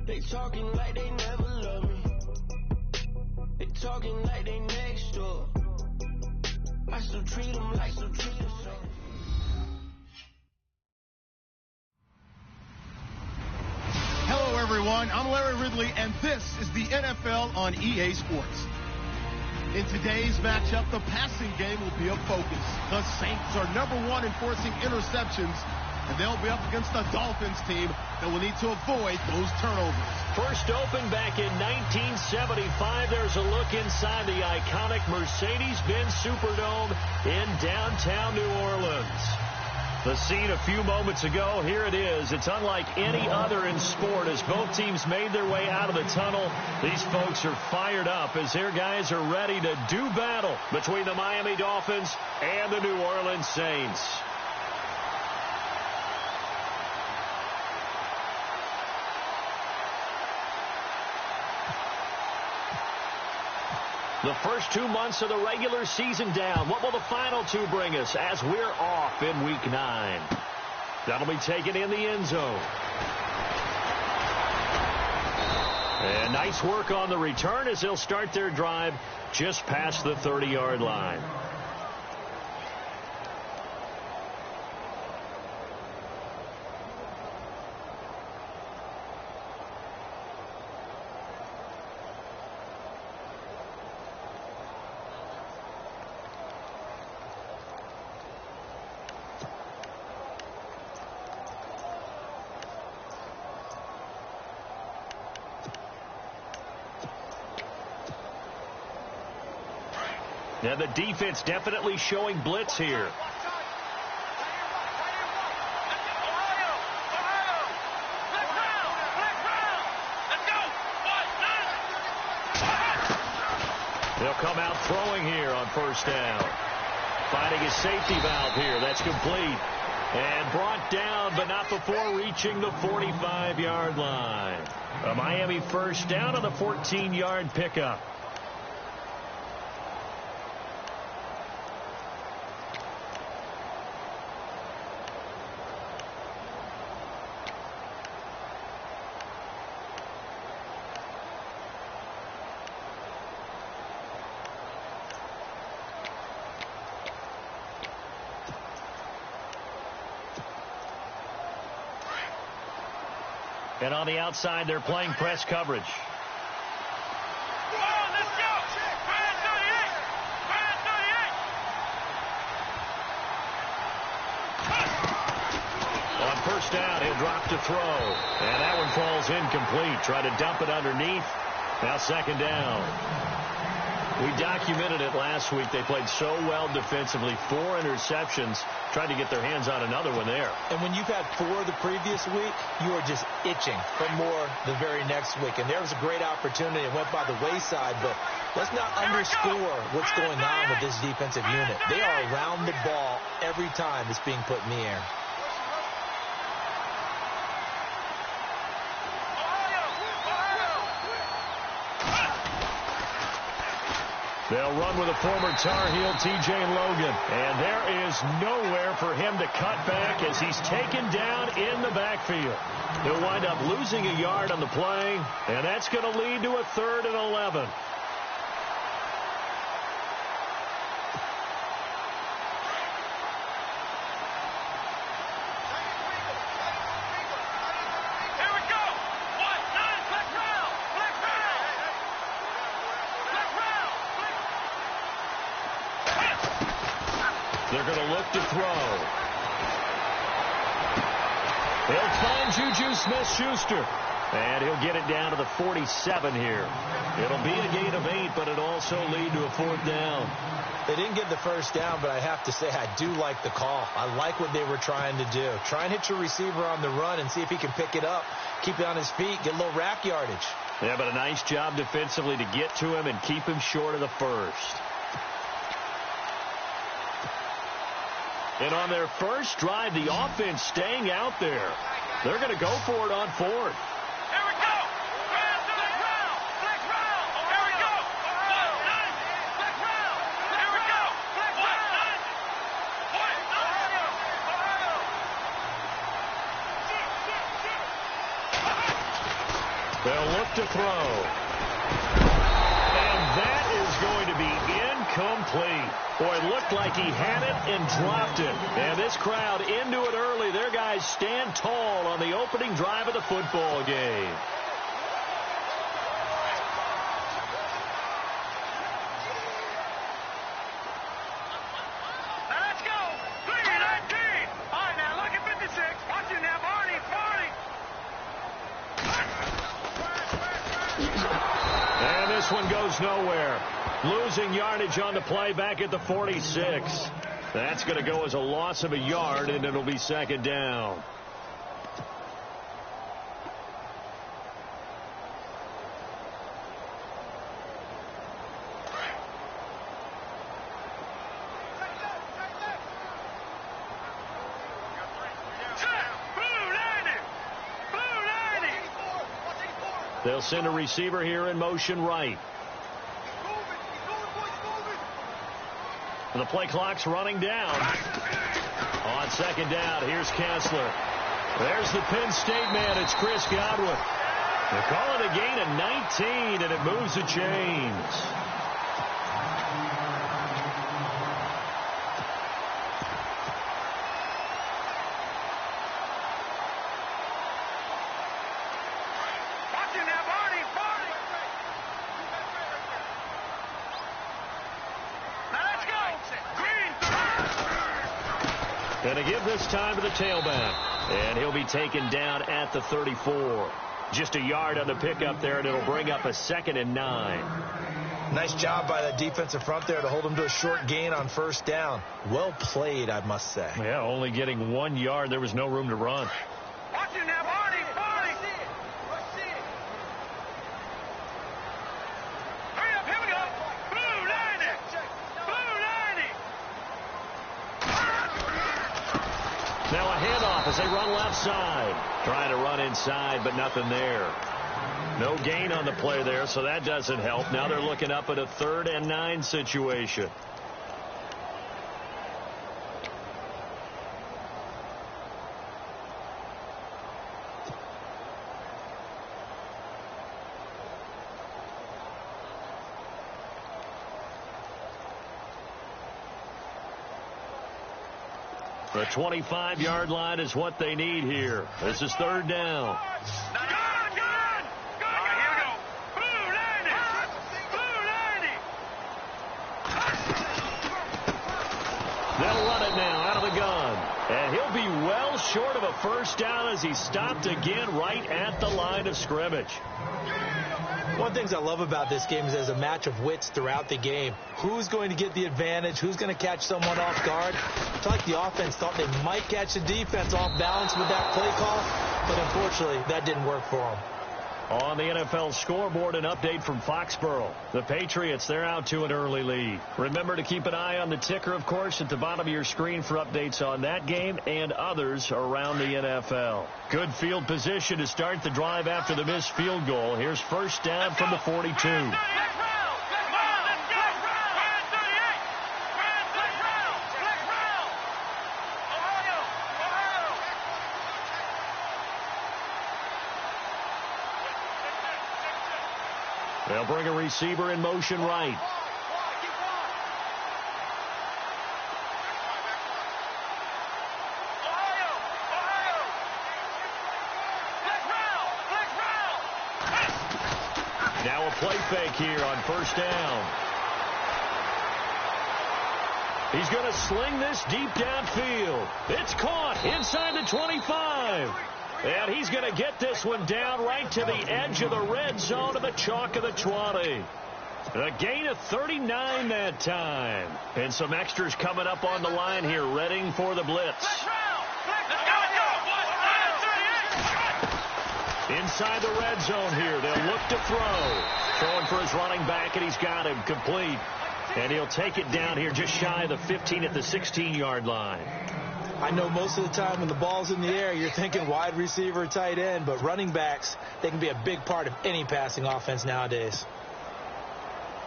They talking like they never love me. They talking like they next door. I still treat them like so treat them so. Hello, everyone. I'm Larry Ridley, and this is the NFL on EA Sports. In today's matchup, the passing game will be a focus. The Saints are #1 in forcing interceptions, and they'll be up against the Dolphins team that will need to avoid those turnovers. First opened back in 1975. There's a look inside the iconic Mercedes-Benz Superdome in downtown New Orleans. The scene a few moments ago, here it is. It's unlike any other in sport as both teams made their way out of the tunnel. These folks are fired up as their guys are ready to do battle between the Miami Dolphins and the New Orleans Saints. The first 2 months of the regular season down. What will the final two bring us as we're off in Week 9? That'll be taken in the end zone. And nice work on the return as they'll start their drive just past the 30-yard line. And the defense definitely showing blitz here. They'll come out throwing here on first down. Finding his safety valve here. That's complete. And brought down, but not before reaching the 45-yard line. A Miami first down on the 14-yard pickup. And on the outside, they're playing press coverage. On first down, he'll drop to throw. And that one falls incomplete. Try to dump it underneath. Now second down. We documented it last week. They played so well defensively. 4 interceptions. Tried to get their hands on another one there. And when you've had 4 the previous week, you are just itching for more the very next week. And there was a great opportunity. It went by the wayside, but let's not underscore what's going on with this defensive unit. They are around the ball every time it's being put in the air. They'll run with a former Tar Heel, T.J. Logan. And there is nowhere for him to cut back as he's taken down in the backfield. He'll wind up losing a yard on the play, and that's going to lead to a 3rd and 11. They're going to look to throw. He'll find Juju Smith-Schuster. And he'll get it down to the 47 here. It'll be a gain of 8, but it'll also lead to a 4th down. They didn't get the first down, but I have to say I do like the call. I like what they were trying to do. Try and hit your receiver on the run and see if he can pick it up, keep it on his feet, get a little rack yardage. Yeah, but a nice job defensively to get to him and keep him short of the first. And on their first drive, the offense staying out there. They're going to go for it on 4th. They'll look to throw. And that is going to be incomplete. Boy, it looked like he had it and dropped it. And this crowd into it early. Their guys stand tall on the opening drive of the football game. Let's go. 3-19. All right, now look at 56. Watch it now, Barney. And this one goes nowhere. Losing yardage on the play back at the 46. That's going to go as a loss of a yard, and it'll be second down. They'll send a receiver here in motion right. The play clock's running down. On second down, here's Kessler. There's the Penn State man. It's Chris Godwin. They call it a gain of 19, and it moves the chains. Going to give this time to the tailback. And he'll be taken down at the 34. Just a yard on the pickup there, and it'll bring up a 2nd and 9. Nice job by the defensive front there to hold him to a short gain on first down. Well played, I must say. Yeah, only getting 1 yard. There was no room to run. Watch it now, Barney. Hurry up, here we go. Blue 90. Blue 90. Now a handoff as they run left side. Trying to run inside, but nothing there. No gain on the play there, so that doesn't help. Now they're looking up at a 3rd and 9 situation. The 25-yard line is what they need here. This is 3rd down. They'll run it now out of the gun. And he'll be well short of a first down as he's stopped again right at the line of scrimmage. One of the things I love about this game is there's a match of wits throughout the game. Who's going to get the advantage? Who's going to catch someone off guard? I feel like the offense thought they might catch the defense off balance with that play call, but unfortunately that didn't work for them. On the NFL scoreboard, an update from Foxborough. The Patriots, they're out to an early lead. Remember to keep an eye on the ticker, of course, at the bottom of your screen for updates on that game and others around the NFL. Good field position to start the drive after the missed field goal. Here's first down from the 42. They'll bring a receiver in motion right. Now a play fake here on first down. He's going to sling this deep downfield. It's caught inside the 25. And he's going to get this one down right to the edge of the red zone of the chalk of the 20. A gain of 39 that time. And some extras coming up on the line here, readying for the blitz. Inside the red zone here, they'll look to throw. Throwing for his running back, and he's got him complete. And he'll take it down here just shy of the 15 at the 16-yard line. I know most of the time when the ball's in the air, you're thinking wide receiver, tight end, but running backs, they can be a big part of any passing offense nowadays.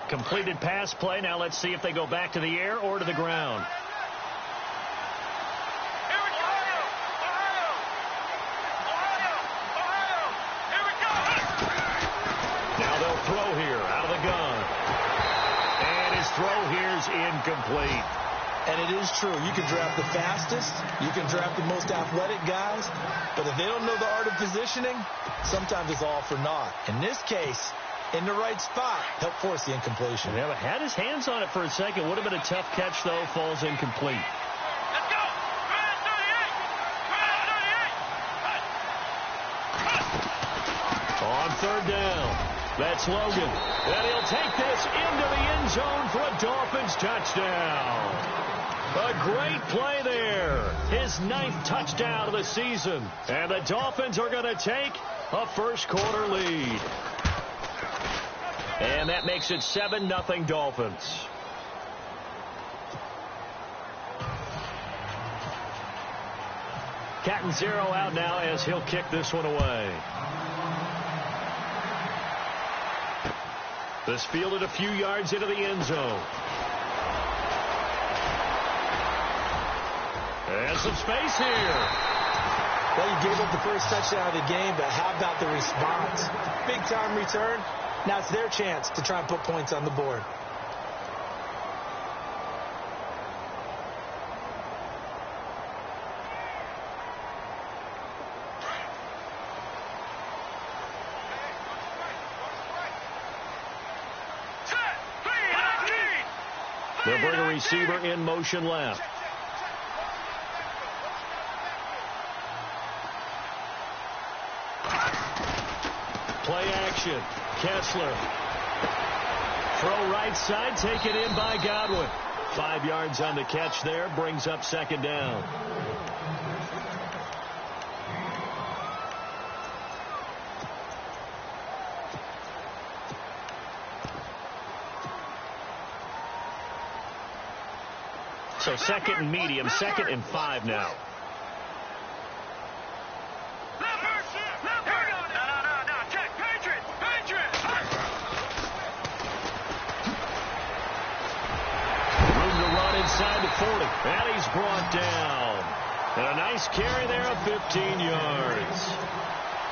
Completed pass play. Now let's see if they go back to the air or to the ground. throw here out of the gun. And his throw here's incomplete. And it is true. You can draft the fastest. You can draft the most athletic guys. But if they don't know the art of positioning, sometimes it's all for naught. In this case, in the right spot, help force the incompletion. Yeah, but had his hands on it for a second. Would have been a tough catch, though. Falls incomplete. Let's go. Round 38. On third down, that's Logan. And he'll take this into the end zone for a Dolphins touchdown. A great play there. His 9th touchdown of the season. And the Dolphins are going to take a first-quarter lead. And that makes it 7-0 Dolphins. Catanzaro out now as he'll kick this one away. This fielded a few yards into the end zone. And some space here. Well, you gave up the first touchdown of the game, but how about the response? Big-time return. Now it's their chance to try and put points on the board. They'll bring a receiver in motion left. Play action. Kessler. Throw right side, taken in by Godwin. 5 yards on the catch there, brings up second down. So second and medium, 2nd and 5 now. Inside the 40, and he's brought down. And a nice carry there of 15 yards.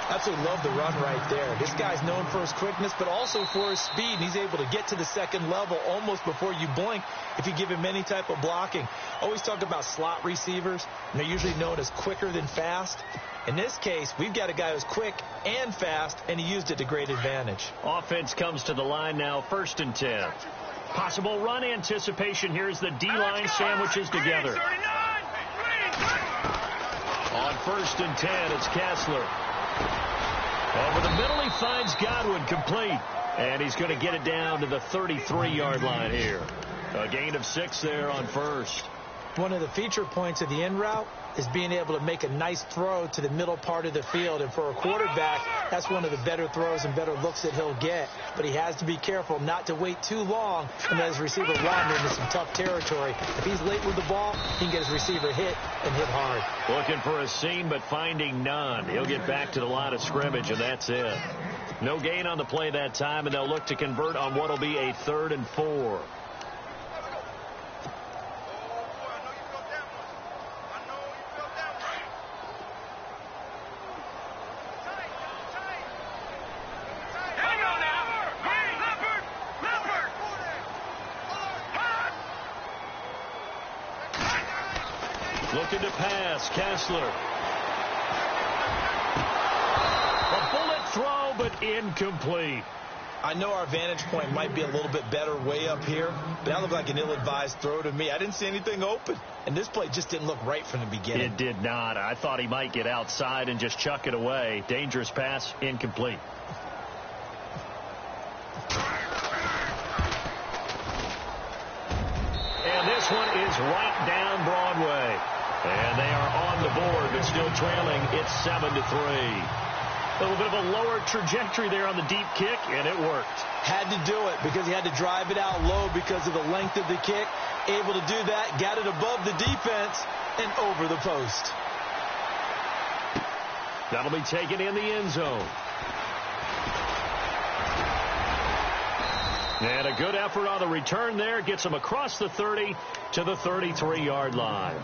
Absolutely love the run right there. This guy's known for his quickness, but also for his speed. And he's able to get to the second level almost before you blink if you give him any type of blocking. Always talk about slot receivers, and they're usually known as quicker than fast. In this case, we've got a guy who's quick and fast, and he used it to great advantage. Offense comes to the line now, 1st and 10. Possible run anticipation here as the D-line sandwiches together. On 1st and 10, it's Kessler. Over the middle, he finds Godwin complete. And he's going to get it down to the 33-yard line here. A gain of 6 there on 1st. One of the feature points of the in route is being able to make a nice throw to the middle part of the field. And for a quarterback, that's one of the better throws and better looks that he'll get. But he has to be careful not to wait too long and let his receiver wander into some tough territory. If he's late with the ball, he can get his receiver hit and hit hard. Looking for a seam, but finding none. He'll get back to the line of scrimmage, and that's it. No gain on the play that time, and they'll look to convert on what will be a 3rd and 4. Looking to pass, Kessler. A bullet throw, but incomplete. I know our vantage point might be a little bit better way up here, but that looked like an ill-advised throw to me. I didn't see anything open, and this play just didn't look right from the beginning. It did not. I thought he might get outside and just chuck it away. Dangerous pass, incomplete. And this one is right down Broadway. And they are on the board, but still trailing. It's 7-3. A little bit of a lower trajectory there on the deep kick, and it worked. Had to do it because he had to drive it out low because of the length of the kick. Able to do that, got it above the defense and over the post. That'll be taken in the end zone. And a good effort on the return there. Gets them across the 30 to the 33-yard line.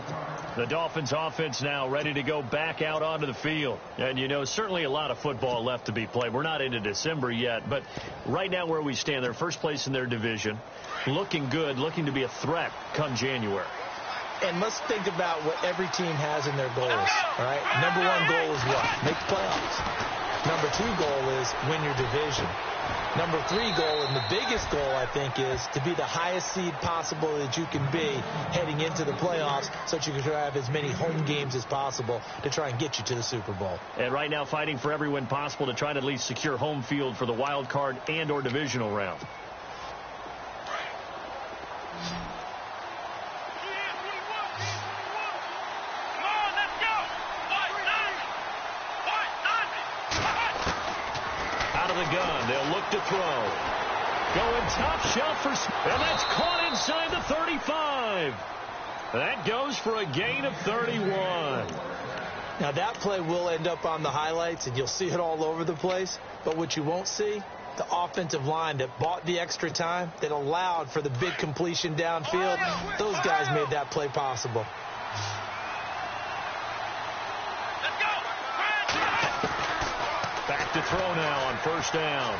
The Dolphins offense now ready to go back out onto the field. And, you know, certainly a lot of football left to be played. We're not into December yet, but right now where we stand, they're first place in their division. Looking good, looking to be a threat come January. And let's think about what every team has in their goals, all right? Number one goal is what? Make the playoffs. Number two goal is win your division. Number three goal, and the biggest goal, I think, is to be the highest seed possible that you can be heading into the playoffs so that you can have as many home games as possible to try and get you to the Super Bowl. And right now fighting for every win possible to try to at least secure home field for the wild card and or divisional round. The gun. They'll look to throw. Going top shelf and that's caught inside the 35. That goes for a gain of 31. Now that play will end up on the highlights and you'll see it all over the place. But what you won't see, the offensive line that bought the extra time, that allowed for the big completion downfield, those guys made that play possible. Back to throw now on first down.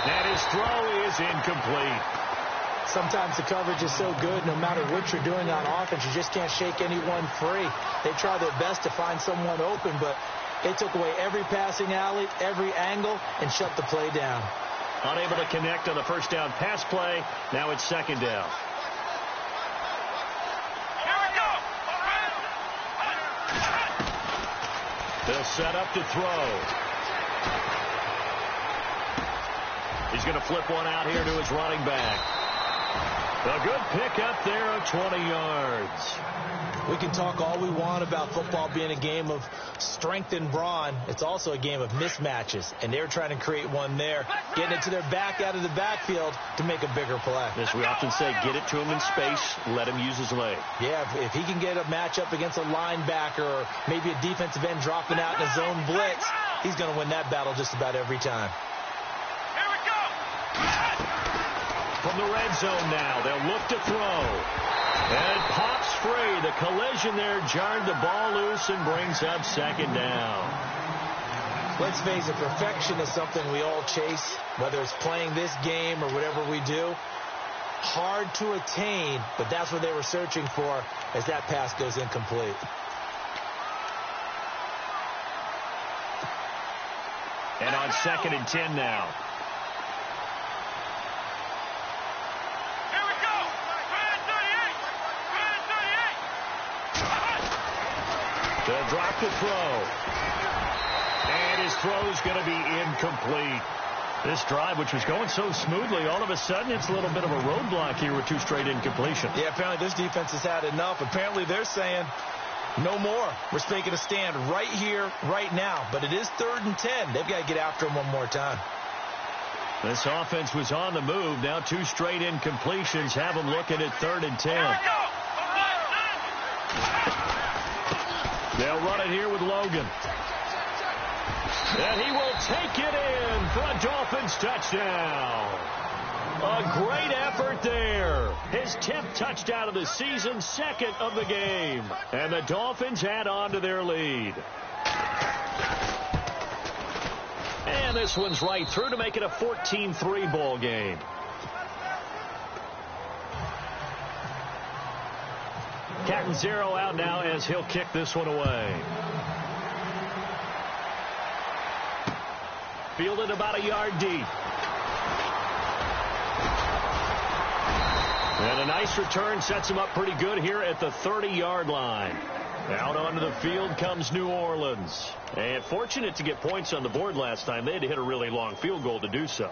And his throw is incomplete. Sometimes the coverage is so good, no matter what you're doing on offense, you just can't shake anyone free. They try their best to find someone open, but they took away every passing alley, every angle, and shut the play down. Unable to connect on the first down pass play. Now it's second down. They'll set up to throw. He's going to flip one out here to his running back. A good pickup there of 20 yards. We can talk all we want about football being a game of strength and brawn. It's also a game of mismatches, and they're trying to create one there, getting it to their back out of the backfield to make a bigger play. As we often say, get it to him in space, let him use his leg. Yeah, if he can get a matchup against a linebacker or maybe a defensive end dropping out in a zone blitz, he's going to win that battle just about every time. From the red zone now, they'll look to throw. And it pops free. The collision there jarred the ball loose and brings up second down. Let's face it, perfection is something we all chase, whether it's playing this game or whatever we do. Hard to attain, but that's what they were searching for as that pass goes incomplete. And on 2nd and 10 now. They'll drop the throw. And his throw's going to be incomplete. This drive, which was going so smoothly, all of a sudden it's a little bit of a roadblock here with 2 straight incompletions. Yeah, apparently this defense has had enough. Apparently they're saying no more. We're making a stand right here, right now. But it is 3rd and 10. They've got to get after him one more time. This offense was on the move. Now 2 straight incompletions have them looking at 3rd and 10. They'll run it here with Logan. And he will take it in for a Dolphins touchdown. A great effort there. His 10th touchdown of the season, 2nd of the game. And the Dolphins add on to their lead. And this one's right through to make it a 14-3 ball game. Catanzaro out now as he'll kick this one away. Fielded about a yard deep. And a nice return sets him up pretty good here at the 30-yard line. Out onto the field comes New Orleans. And fortunate to get points on the board last time. They had to hit a really long field goal to do so.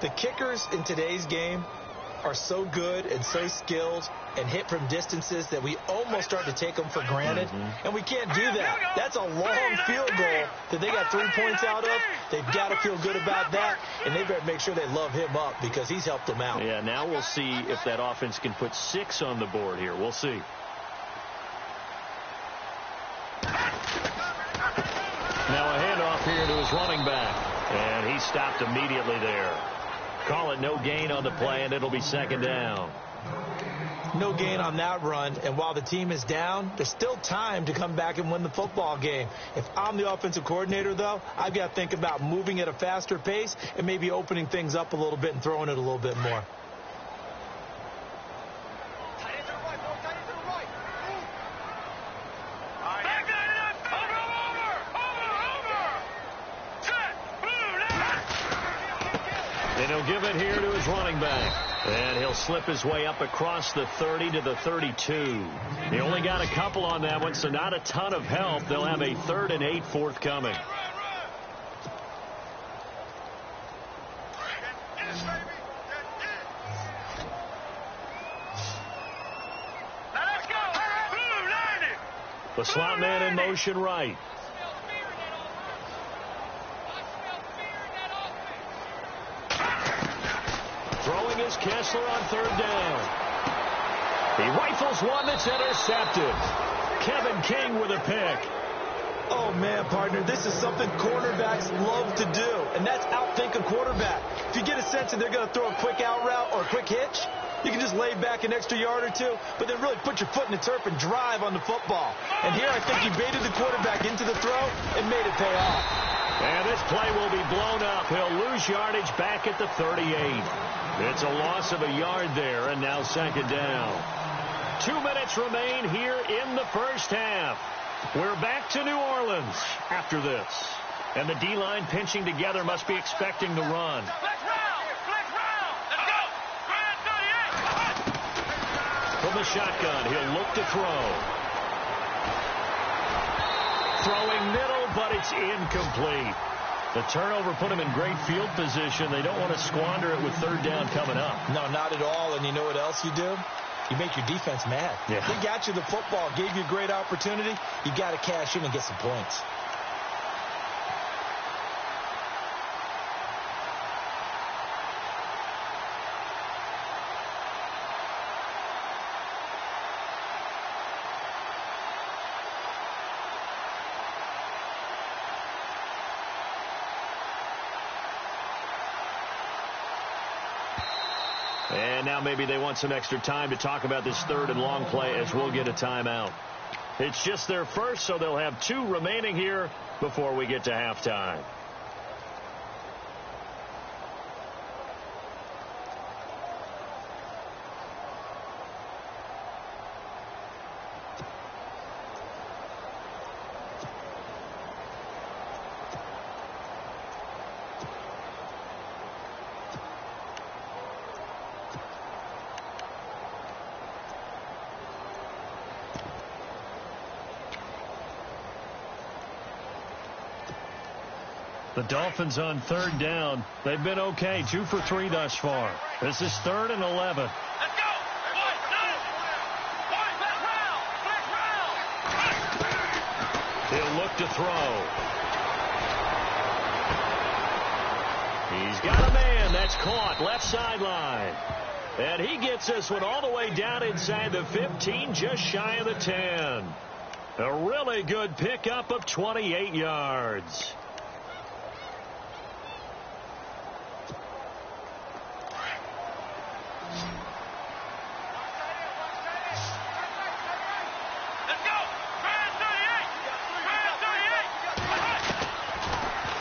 The kickers in today's game are so good and so skilled and hit from distances that we almost start to take them for granted. And we can't do that. That's a long field goal that they got 3 points out of. They've got to feel good about that, and they better make sure they love him up because he's helped them out. Yeah, now we'll see if that offense can put 6 on the board here. We'll see. Now a handoff here to his running back, and he stopped immediately there. Call it no gain on the play, and it'll be second down. No gain on that run, and while the team is down, there's still time to come back and win the football game. If I'm the offensive coordinator, though, I've got to think about moving at a faster pace and maybe opening things up a little bit and throwing it a little bit more. And he'll give it here to his running back. And he'll slip his way up across the 30 to the 32. He only got a couple on that one, so not a ton of help. They'll have a 3rd and 8 forthcoming. The slot man in motion right. Throwing is Kessler on 3rd down. He rifles one that's intercepted. Kevin King with a pick. Oh, man, partner, this is something cornerbacks love to do, and that's outthink a quarterback. If you get a sense that they're going to throw a quick out route or a quick hitch, you can just lay back an extra yard or two, but then really put your foot in the turf and drive on the football. And here I think he baited the quarterback into the throw and made it pay off. And this play will be blown up. He'll lose yardage back at the 38. It's a loss of a yard there, and now second down. 2 minutes remain here in the first half. We're back to New Orleans after this. And the D-line pinching together must be expecting the run. From the shotgun, he'll look to throw. Throwing middle, but it's incomplete. The turnover put him in great field position. They don't want to squander it with 3rd down coming up. No, not at all. And you know what else you do? You make your defense mad. Yeah. They got you the football, gave you a great opportunity. You got to cash in and get some points. And now maybe they want some extra time to talk about this 3rd and long play as we'll get a timeout. It's just their first, so they'll have 2 remaining here before we get to halftime. The Dolphins on 3rd down. They've been okay. 2 for 3 thus far. This is 3rd and 11. Let's go. He'll look to throw. He's got a man. That's caught. Left sideline. And he gets this one all the way down inside the 15, just shy of the 10. A really good pickup of 28 yards.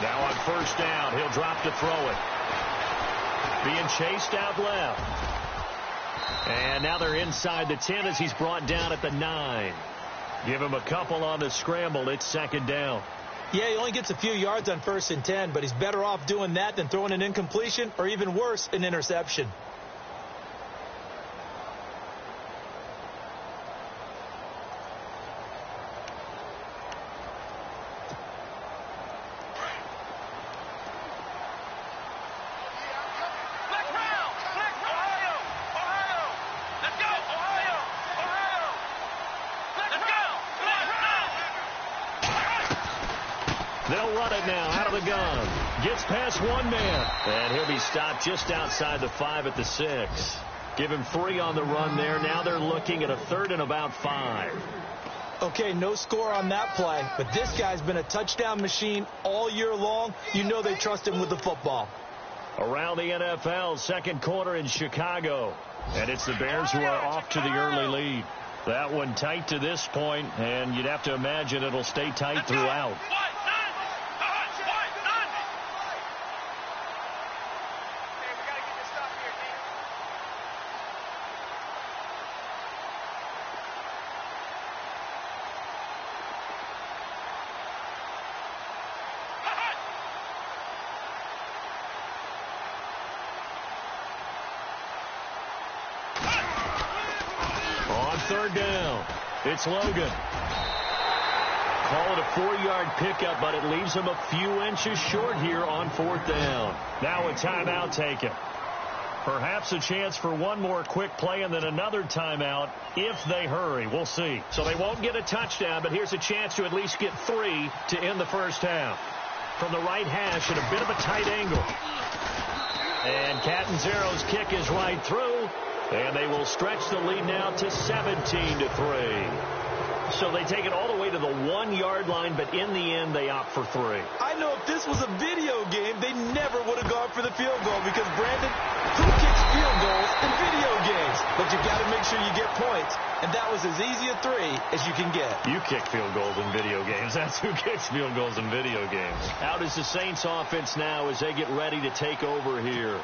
Now on 1st down, he'll drop to throw it. Being chased out left. And now they're inside the 10 as he's brought down at the 9. Give him a couple on the scramble. It's 2nd down. Yeah, he only gets a few yards on 1st and 10, but he's better off doing that than throwing an incompletion or even worse, an interception. They'll run it now out of the gun. Gets past one man. And he'll be stopped just outside the 5 at the 6. Give him 3 on the run there. Now they're looking at a 3rd and about 5. Okay, no score on that play, but this guy's been a touchdown machine all year long. You know they trust him with the football. Around the NFL, second quarter in Chicago. And it's the Bears who are off to the early lead. That one tight to this point, and you'd have to imagine it'll stay tight throughout. Third down. It's Logan. Call it a 4-yard pickup, but it leaves him a few inches short here on fourth down. Now a timeout taken. Perhaps a chance for one more quick play and then another timeout if they hurry. We'll see. So they won't get a touchdown, but here's a chance to at least get 3 to end the first half. From the right hash at a bit of a tight angle. And Catanzaro's kick is right through. And they will stretch the lead now to 17-3. So they take it all the way to the 1-yard line, but in the end, they opt for 3. I know if this was a video game, they never would have gone for the field goal because, Brandon, who kicks field goals in video games? But you've got to make sure you get points, and that was as easy a 3 as you can get. You kick field goals in video games. That's who kicks field goals in video games. Out is the Saints offense now as they get ready to take over here.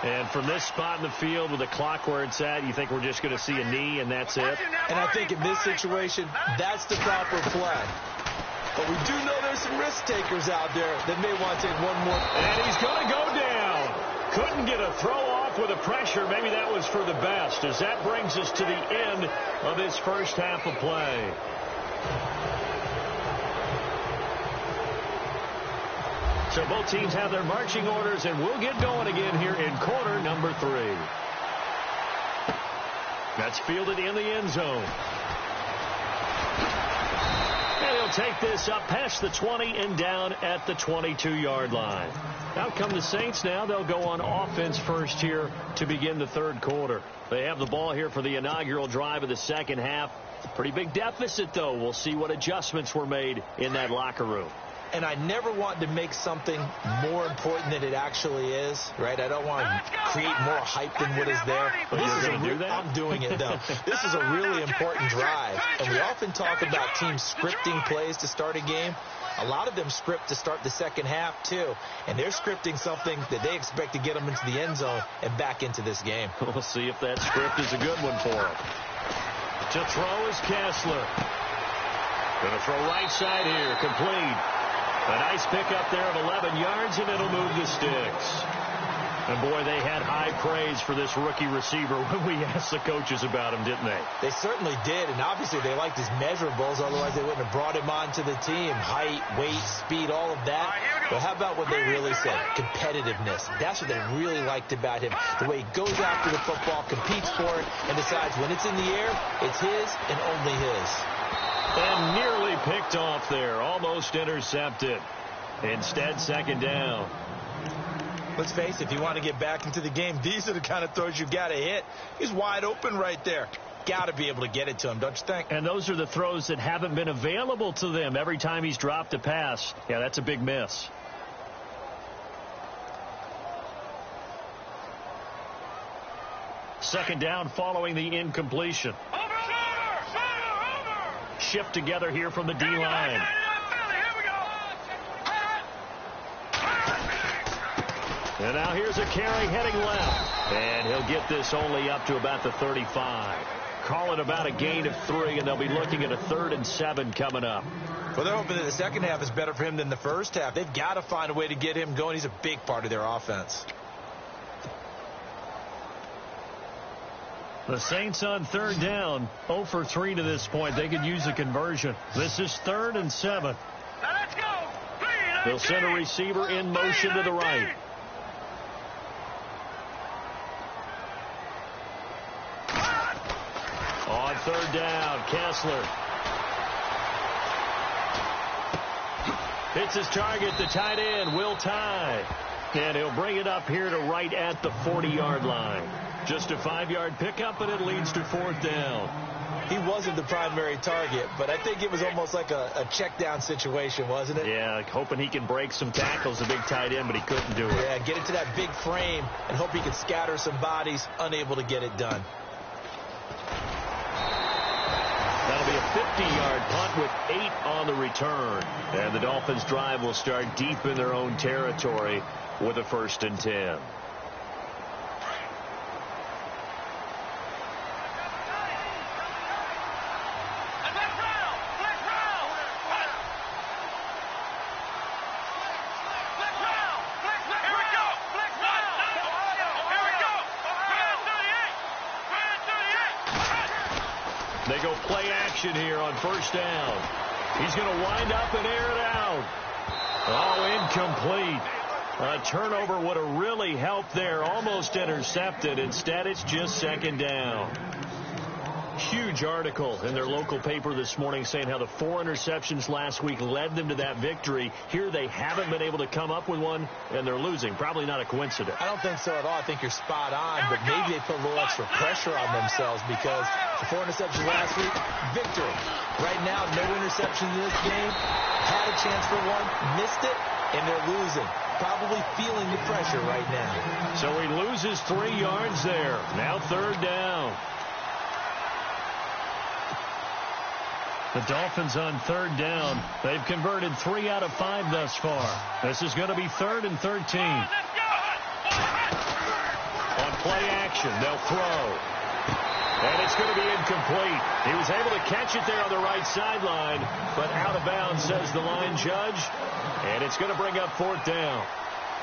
And from this spot in the field with the clock where it's at, you think we're just going to see a knee and that's it? And I think in this situation, that's the proper play. But we do know there's some risk takers out there that may want to take one more. And he's going to go down. Couldn't get a throw off with the pressure. Maybe that was for the best, as that brings us to the end of this first half of play. So both teams have their marching orders, and we'll get going again here in quarter number 3. That's fielded in the end zone. And he'll take this up past the 20 and down at the 22-yard line. Out come the Saints now. They'll go on offense first here to begin the third quarter. They have the ball here for the inaugural drive of the second half. Pretty big deficit, though. We'll see what adjustments were made in that locker room. And I never want to make something more important than it actually is, right? I don't want to create more hype than what is there. But this is going to do that? I'm doing it, though. This is a really important drive. And we often talk about teams scripting plays to start a game. A lot of them script to start the second half, too. And they're scripting something that they expect to get them into the end zone and back into this game. We'll see if that script is a good one for them. To throw is Kessler. Going to throw right side here, complete. A nice pickup there of 11 yards, and it'll move the sticks. And, boy, they had high praise for this rookie receiver when we asked the coaches about him, didn't they? They certainly did, and obviously they liked his measurables. Otherwise, they wouldn't have brought him onto the team. Height, weight, speed, all of that. But how about what they really said? Competitiveness. That's what they really liked about him. The way he goes after the football, competes for it, and decides when it's in the air, it's his and only his. And nearly picked off there. Almost intercepted. Instead, second down. Let's face it, if you want to get back into the game, these are the kind of throws you got to hit. He's wide open right there. Got to be able to get it to him, don't you think? And those are the throws that haven't been available to them every time he's dropped a pass. Yeah, that's a big miss. Second down following the incompletion. Shift together here from the D-line. And now here's a carry heading left. And he'll get this only up to about the 35. Call it about a gain of 3, and they'll be looking at a 3rd and 7 coming up. Well, they're hoping that the second half is better for him than the first half. They've got to find a way to get him going. He's a big part of their offense. The Saints on third down, 0 for 3 to this point. They could use a conversion. This is 3rd and 7. Now let's go. They'll send a receiver in motion to the right. On third down, Kessler. Hits his target, the tight end, Will Tye. And he'll bring it up here to right at the 40-yard line. Just a 5-yard pickup, and it leads to 4th down. he wasn't the primary target, but I think it was almost like a check down situation, wasn't it? Yeah, hoping he can break some tackles, a big tight end, but he couldn't do it. Yeah, get into that big frame and hope he can scatter some bodies, unable to get it done. That'll be a 50-yard punt with 8 on the return. And the Dolphins' drive will start deep in their own territory with a 1st and 10. They go play action here on 1st down. He's going to wind up and air it out. Oh, incomplete. A turnover would have really helped there. Almost intercepted. Instead, it's just 2nd down. Huge article in their local paper this morning saying how the 4 interceptions last week led them to that victory. Here they haven't been able to come up with one, and they're losing. Probably not a coincidence. I don't think so at all. I think you're spot on, but maybe they put a little extra pressure on themselves because the 4 interceptions last week, victory. Right now, no interceptions in this game. Had a chance for one, missed it, and they're losing. Probably feeling the pressure right now. So he loses 3 yards there. Now 3rd down. The Dolphins on 3rd down. They've converted 3 out of 5 thus far. This is going to be 3rd and 13. On play action, they'll throw. And it's going to be incomplete. He was able to catch it there on the right sideline, but out of bounds, says the line judge. And it's going to bring up 4th down.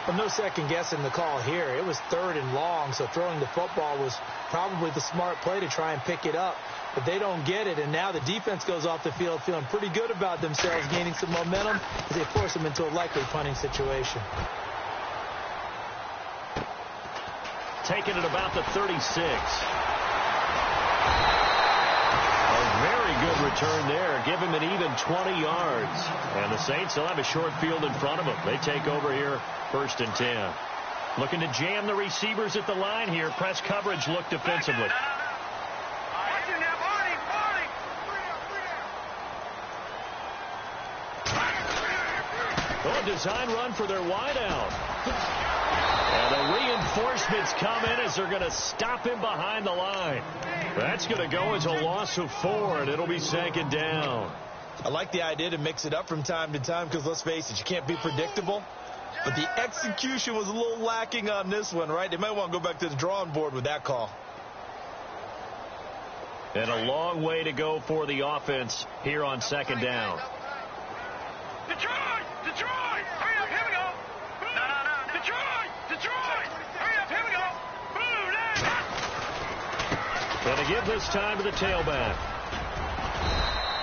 Well, no second guessing the call here. It was 3rd and long, so throwing the football was probably the smart play to try and pick it up. But they don't get it, and now the defense goes off the field feeling pretty good about themselves, gaining some momentum as they force them into a likely punting situation. Taking it about the 36. A very good return there. Give him an even 20 yards. And the Saints will have a short field in front of them. They take over here, 1st and 10. Looking to jam the receivers at the line here. Press coverage look defensively. Oh, a design run for their wideout. And the reinforcements come in as they're going to stop him behind the line. That's going to go as a loss of 4, and it'll be 2nd down. I like the idea to mix it up from time to time because, let's face it, you can't be predictable. But the execution was a little lacking on this one, right? They might want to go back to the drawing board with that call. And a long way to go for the offense here on 2nd down. Detroit! Detroit! Hurry up, here we go! No. Detroit! Detroit! Hurry up, here we go! And to give this time to the tailback.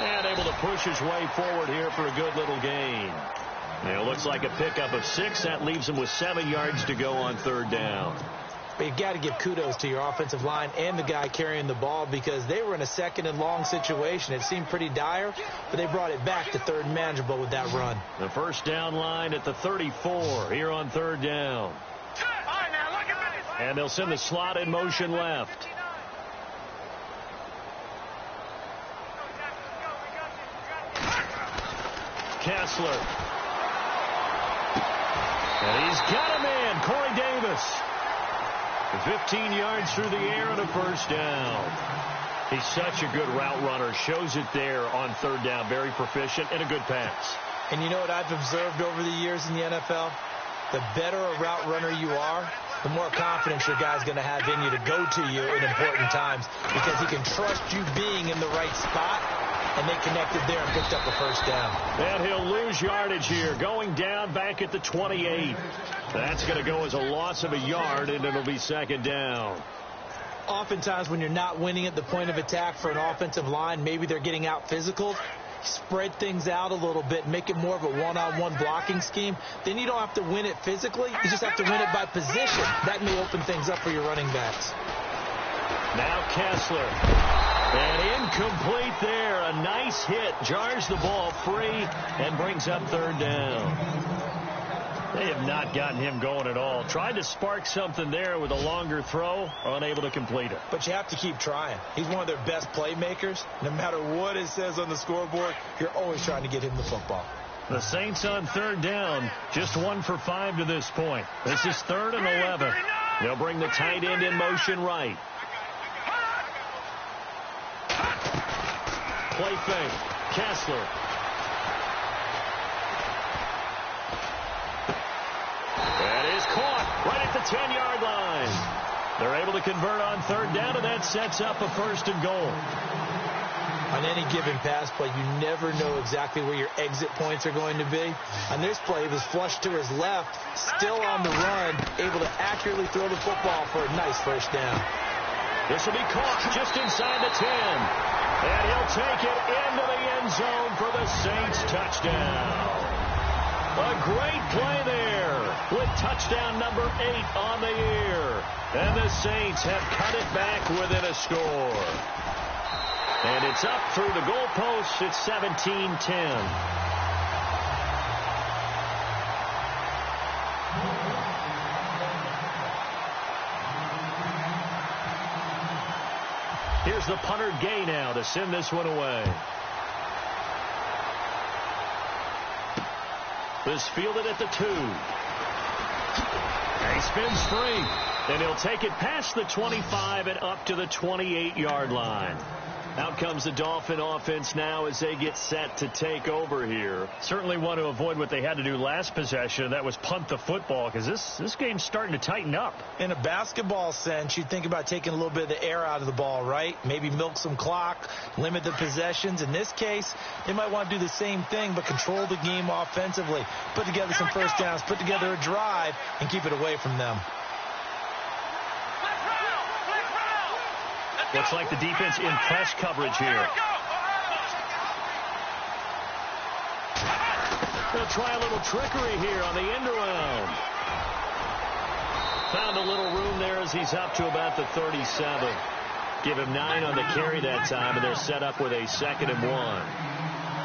And able to push his way forward here for a good little gain. And it looks like a pickup of 6. That leaves him with 7 yards to go on 3rd down. But you've got to give kudos to your offensive line and the guy carrying the ball because they were in a 2nd and long situation. It seemed pretty dire, but they brought it back to 3rd and manageable with that run. The 1st down line at the 34 here on 3rd down. And they'll send the slot in motion left. Kessler. And he's got him in. Corey Davis. 15 yards through the air and a 1st down. He's such a good route runner. Shows it there on 3rd down. Very proficient and a good pass. And you know what I've observed over the years in the NFL? The better a route runner you are, the more confidence your guy's going to have in you to go to you in important times because he can trust you being in the right spot. And they connected there and picked up a 1st down. And he'll lose yardage here. Going down back at the 28. That's going to go as a loss of a yard, and it'll be 2nd down. Oftentimes when you're not winning at the point of attack for an offensive line, maybe they're getting out physical. Spread things out a little bit, make it more of a one-on-one blocking scheme. Then you don't have to win it physically. You just have to win it by position. That may open things up for your running backs. Now Kessler. And incomplete there. A nice hit. Jars the ball free and brings up 3rd down. They have not gotten him going at all. Tried to spark something there with a longer throw, unable to complete it. But you have to keep trying. He's one of their best playmakers. No matter what it says on the scoreboard, you're always trying to get him the football. The Saints on third down, just 1 for 5 to this point. This is 3rd and 11. They'll bring the tight end in motion right. Play fake. Kessler. That is caught right at the 10-yard line. They're able to convert on third down, and that sets up a 1st and goal. On any given pass play, you never know exactly where your exit points are going to be. On this play, he was flushed to his left, still on the run, able to accurately throw the football for a nice 1st down. This will be caught just inside the 10. And he'll take it into the end zone for the Saints touchdown. A great play there with touchdown number 8 on the year. And the Saints have cut it back within a score. And it's up through the goalposts. It's 17-10. Here's the punter Gay now to send this one away. This fielded at the 2. He spins free. And he'll take it past the 25 and up to the 28-yard line. Out comes the Dolphin offense now as they get set to take over here. Certainly want to avoid what they had to do last possession. That was punt the football, because this game's starting to tighten up. In a basketball sense, you think about taking a little bit of the air out of the ball, right? Maybe milk some clock, limit the possessions. In this case, they might want to do the same thing, but control the game offensively. Put together some 1st downs, put together a drive, and keep it away from them. Looks like the defense in press coverage here. They'll try a little trickery here on the end around. Found a little room there as he's up to about the 37. Give him 9 on the carry that time, and they're set up with a 2nd and 1.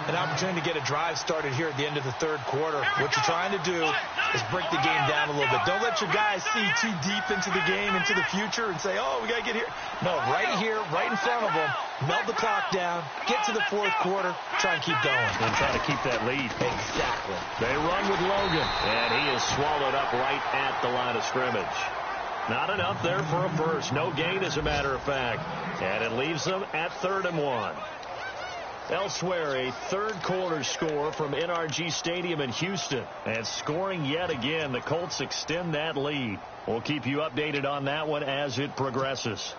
An opportunity to get a drive started here at the end of the 3rd quarter. What you're trying to do is break the game down a little bit. Don't let your guys see too deep into the game, into the future, and say, oh, we got to get here. No, right here, right in front of them, melt the clock down, get to the 4th quarter, try and keep going. And try to keep that lead. Exactly. They run with Logan, and he is swallowed up right at the line of scrimmage. Not enough there for a first. No gain, as a matter of fact. And it leaves them at 3rd and 1. Elsewhere, a 3rd quarter score from NRG Stadium in Houston. And scoring yet again, the Colts extend that lead. We'll keep you updated on that one as it progresses.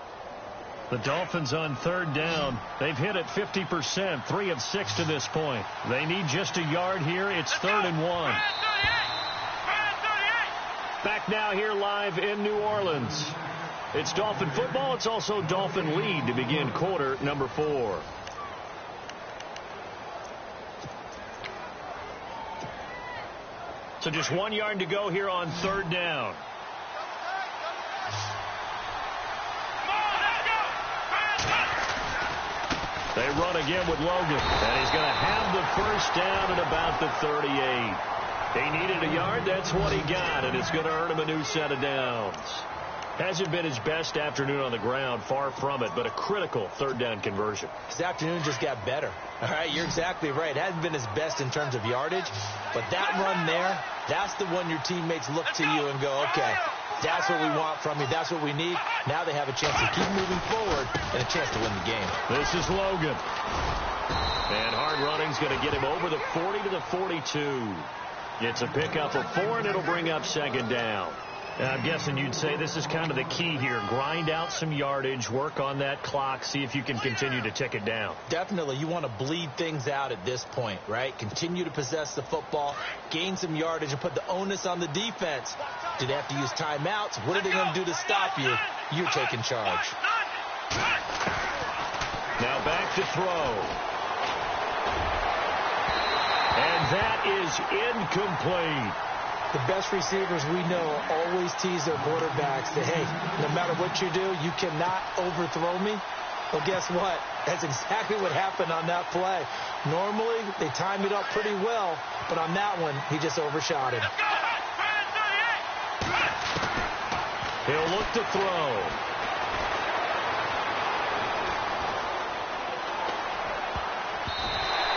The Dolphins on 3rd down. They've hit it 50%, 3 of 6 to this point. They need just a yard here. It's 3rd and 1. Back now here live in New Orleans. It's Dolphin football. It's also Dolphin lead to begin quarter number 4. So just 1 yard to go here on 3rd down. They run again with Logan. And he's going to have the 1st down at about the 38. He needed a yard. That's what he got. And it's going to earn him a new set of downs. Hasn't been his best afternoon on the ground, far from it, but a critical 3rd down conversion. His afternoon just got better. All right, you're exactly right. It hasn't been his best in terms of yardage, but that run there, that's the one your teammates look to you and go, okay, that's what we want from you. That's what we need. Now they have a chance to keep moving forward and a chance to win the game. This is Logan. And hard running's going to get him over the 40 to the 42. It's a pickup of 4, and it'll bring up 2nd down. I'm guessing you'd say this is kind of the key here. Grind out some yardage, work on that clock, see if you can continue to tick it down. Definitely. You want to bleed things out at this point, right? Continue to possess the football, gain some yardage, and put the onus on the defense. Do they have to use timeouts? What are they going to do to stop you? You're taking charge. Now back to throw. And that is incomplete. The best receivers we know always tease their quarterbacks that, hey, no matter what you do, you cannot overthrow me. Well, guess what? That's exactly what happened on that play. Normally, they time it up pretty well, but on that one, he just overshot him. He'll look to throw.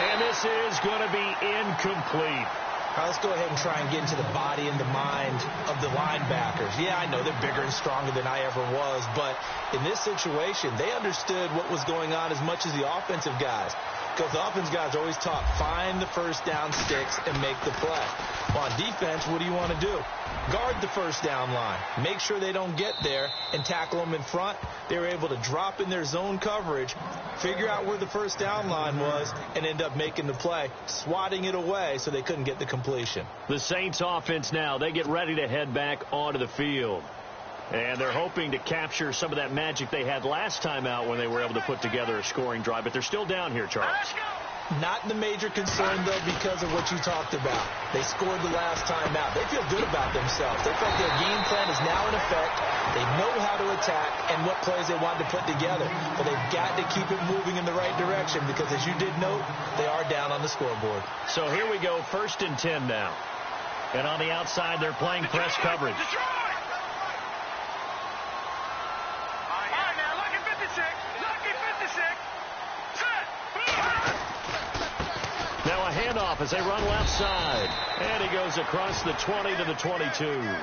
And this is going to be incomplete. All right, let's go ahead and try and get into the body and the mind of the linebackers. Yeah, I know they're bigger and stronger than I ever was, but in this situation, they understood what was going on as much as the offensive guys. Because the offensive guys are always taught, find the first down sticks and make the play. Well, on defense, what do you want to do? Guard the first down line. Make sure they don't get there and tackle them in front. They were able to drop in their zone coverage, figure out where the first down line was, and end up making the play, swatting it away so they couldn't get the completion. The Saints offense now, they get ready to head back onto the field. And they're hoping to capture some of that magic they had last time out when they were able to put together a scoring drive. But they're still down here, Charles. Not the major concern, though, because of what you talked about. They scored the last time out. They feel good about themselves. They feel like their game plan is now in effect. They know how to attack and what plays they want to put together. But they've got to keep it moving in the right direction because, as you did note, they are down on the scoreboard. So here we go, 1st and 10 now. And on the outside, they're playing press coverage. Now a handoff as they run left side. And he goes across the 20 to the 22.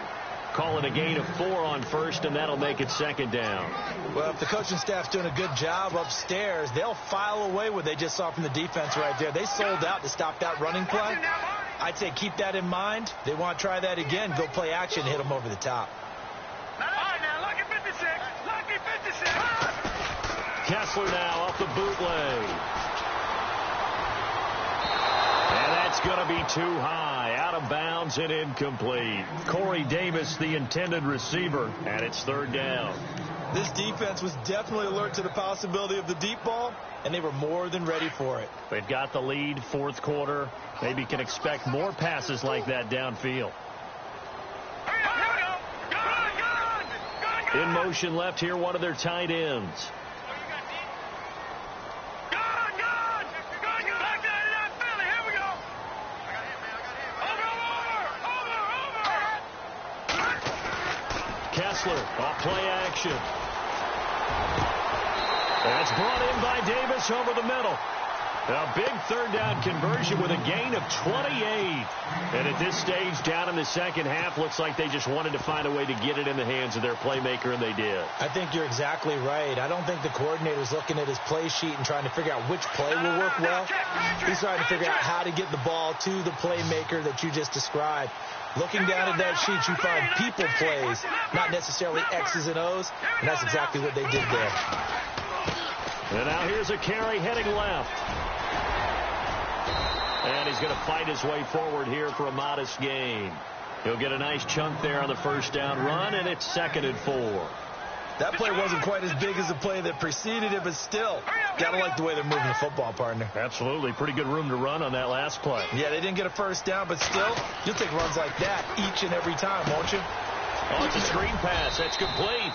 Call it a gain of 4 on 1st, and that'll make it 2nd down. Well, if the coaching staff's doing a good job upstairs, they'll file away what they just saw from the defense right there. They sold out to stop that running play. I'd say keep that in mind. They want to try that again. Go play action, hit them over the top. All right, now, lucky 56. Lucky 56. Kessler now off the bootleg. And that's going to be too high. Out of bounds and incomplete. Corey Davis, the intended receiver, and it's 3rd down. This defense was definitely alert to the possibility of the deep ball, and they were more than ready for it. They've got the lead, 4th quarter. Maybe can expect more passes like that downfield. In motion left here, one of their tight ends. Kessler off play action. That's brought in by Davis over the middle. A big 3rd down conversion with a gain of 28. And at this stage, down in the second half, looks like they just wanted to find a way to get it in the hands of their playmaker, and they did. I think you're exactly right. I don't think the coordinator's looking at his play sheet and trying to figure out which play will work well. He's trying to figure out how to get the ball to the playmaker that you just described. Looking down at that sheet, you find people plays, not necessarily X's and O's, and that's exactly what they did there. And now here's a carry heading left. And he's going to fight his way forward here for a modest gain. He'll get a nice chunk there on the 1st down run, and it's 2nd and 4. That play wasn't quite as big as the play that preceded it, but still, got to like the way they're moving the football, partner. Absolutely. Pretty good room to run on that last play. Yeah, they didn't get a 1st down, but still, you'll take runs like that each and every time, won't you? Oh, it's a screen pass. That's complete.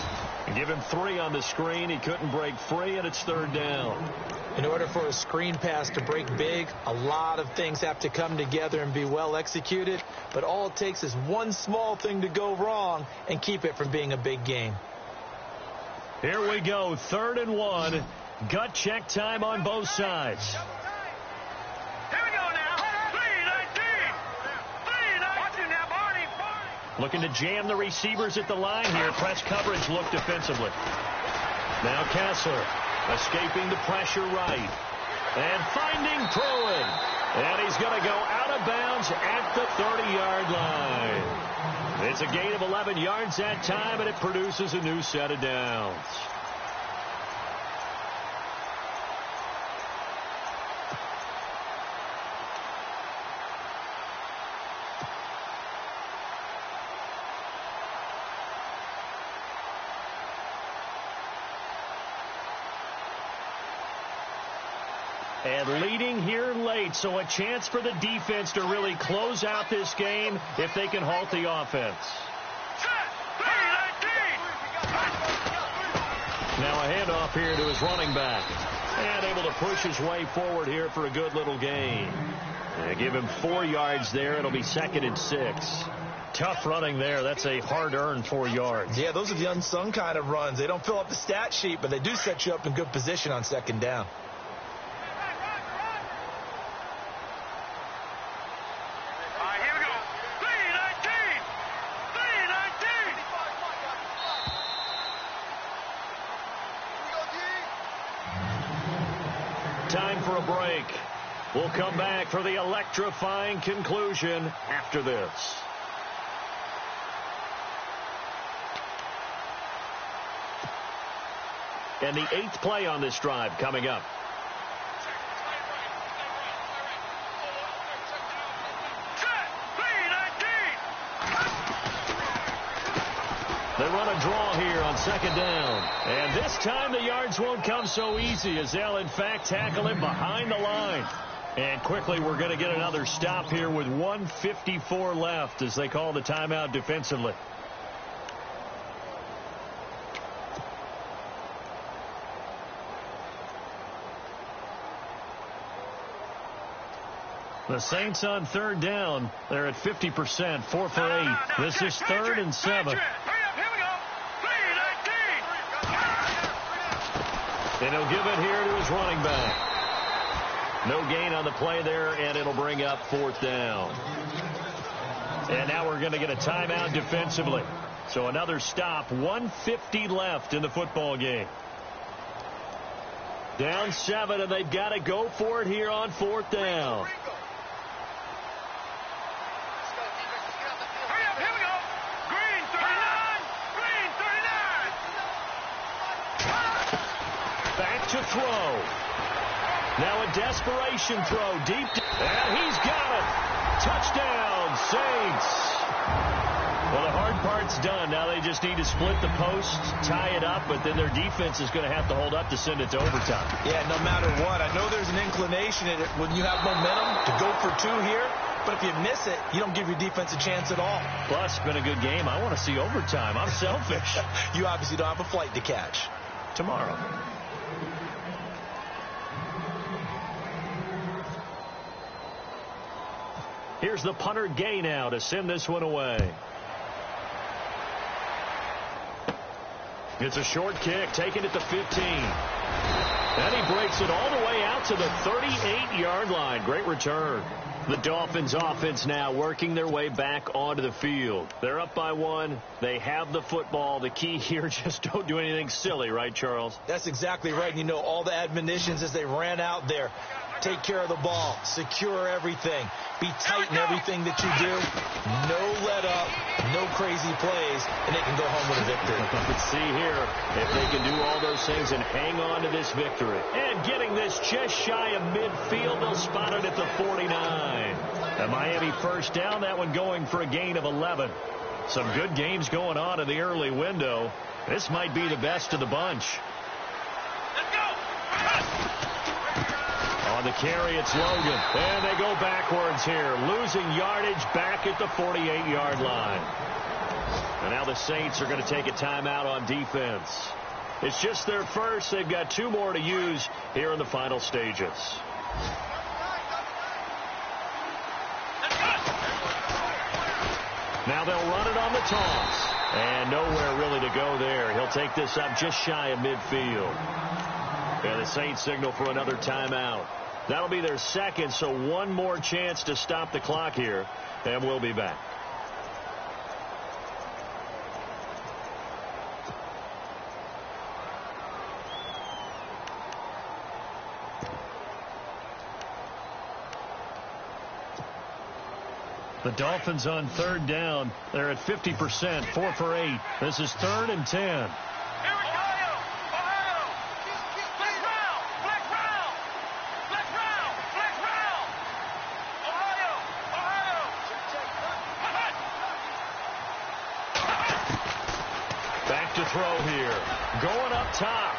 Give him 3 on the screen. He couldn't break free, and it's 3rd down. In order for a screen pass to break big, a lot of things have to come together and be well executed, but all it takes is one small thing to go wrong and keep it from being a big game. Here we go, 3rd and 1. Gut check time on both sides. Here we go now. 3-19. 3-19. Watch it now, Barney. Looking to jam the receivers at the line here. Press coverage look defensively. Now Kessler escaping the pressure right. And finding Pruitt. And he's going to go out of bounds at the 30-yard line. It's a gain of 11 yards that time, and it produces a new set of downs. And leading here late, so a chance for the defense to really close out this game if they can halt the offense. Now a handoff here to his running back. And able to push his way forward here for a good little gain. Give him 4 yards there. It'll be 2nd and 6. tough running there. That's a hard-earned 4 yards. Yeah, those are the unsung kind of runs. They don't fill up the stat sheet, but they do set you up in good position on second down. All right, here we go. 319! 319! Time for a break. We'll come back for the electrifying conclusion after this. And the 8th play on this drive coming up. They run a draw here on second down. And this time the yards won't come so easy as they'll, in fact, tackle him behind the line. And quickly we're going to get another stop here with 1:54 left as they call the timeout defensively. The Saints on third down. They're at 50%, 4 for 8. This is 3rd and 7. And he'll give it here to his running back. No gain on the play there, and it'll bring up 4th down. And now we're going to get a timeout defensively. So another stop, 1:50 left in the football game. Down 7, and they've got to go for it here on 4th down. To throw. Now a desperation throw deep. And he's got it. Touchdown, Saints. Well, the hard part's done. Now they just need to split the posts, tie it up, but then their defense is going to have to hold up to send it to overtime. Yeah, no matter what. I know there's an inclination in it when you have momentum to go for 2 here, but if you miss it, you don't give your defense a chance at all. Plus, it's been a good game. I want to see overtime. I'm selfish. You obviously don't have a flight to catch. Tomorrow. Here's the punter Gay now to send this one away. It's a short kick, taking it to 15. And he breaks it all the way out to the 38-yard line. Great return. The Dolphins offense now working their way back onto the field. They're up by 1. They have the football. The key here, just don't do anything silly, right, Charles? That's exactly right. You know, all the admonitions as they ran out there. Take care of the ball. Secure everything. Be tight in everything that you do. No let up. No crazy plays. And they can go home with a victory. Let's see here if they can do all those things and hang on to this victory. And getting this just shy of midfield. They'll spot it at the 49. The Miami first down. That one going for a gain of 11. Some good games going on in the early window. This might be the best of the bunch. Let's go! On the carry, it's Logan. And they go backwards here. Losing yardage back at the 48-yard line. And now the Saints are going to take a timeout on defense. It's just their first. They've got 2 more to use here in the final stages. Now they'll run it on the toss. And nowhere really to go there. He'll take this up just shy of midfield. And the Saints signal for another timeout. That'll be their second, so 1 more chance to stop the clock here. And we'll be back. The Dolphins on third down. They're at 50%, 4 for 8. This is 3rd and 10. Back to throw here. Going up top.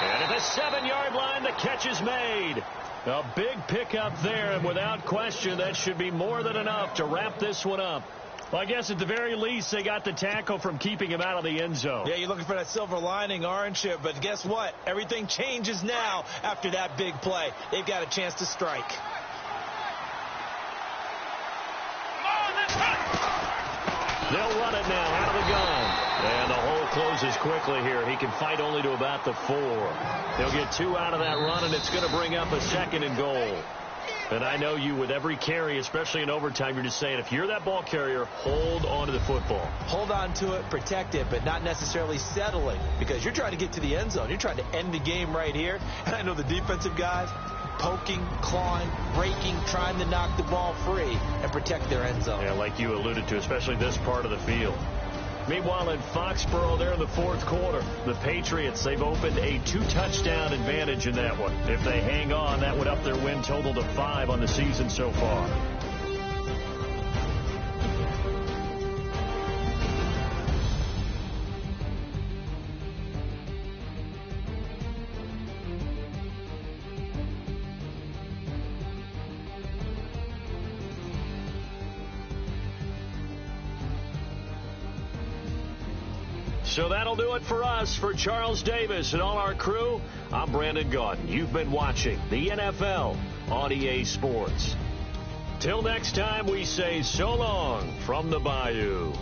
And at the 7-yard line, the catch is made. A big pickup there, and without question, that should be more than enough to wrap this one up. Well, I guess at the very least, they got the tackle from keeping him out of the end zone. Yeah, you're looking for that silver lining, aren't you? But guess what? Everything changes now after that big play. They've got a chance to strike. Come on, let's run! They'll run it now out of the gun. And the hole closes quickly here. He can fight only to about the 4. He'll get 2 out of that run, and it's going to bring up a 2nd and goal. And I know you, with every carry, especially in overtime, you're just saying, if you're that ball carrier, hold on to the football. Hold on to it, protect it, but not necessarily settling, because you're trying to get to the end zone. You're trying to end the game right here. And I know the defensive guys poking, clawing, breaking, trying to knock the ball free and protect their end zone. Yeah, like you alluded to, especially this part of the field. Meanwhile, in Foxborough there in the 4th quarter, the Patriots, they've opened a 2-touchdown advantage in that one. If they hang on, that would up their win total to 5 on the season so far. So that'll do it for us. For Charles Davis and all our crew, I'm Brandon Gaudin. You've been watching the NFL on EA Sports. Till next time, we say so long from the Bayou.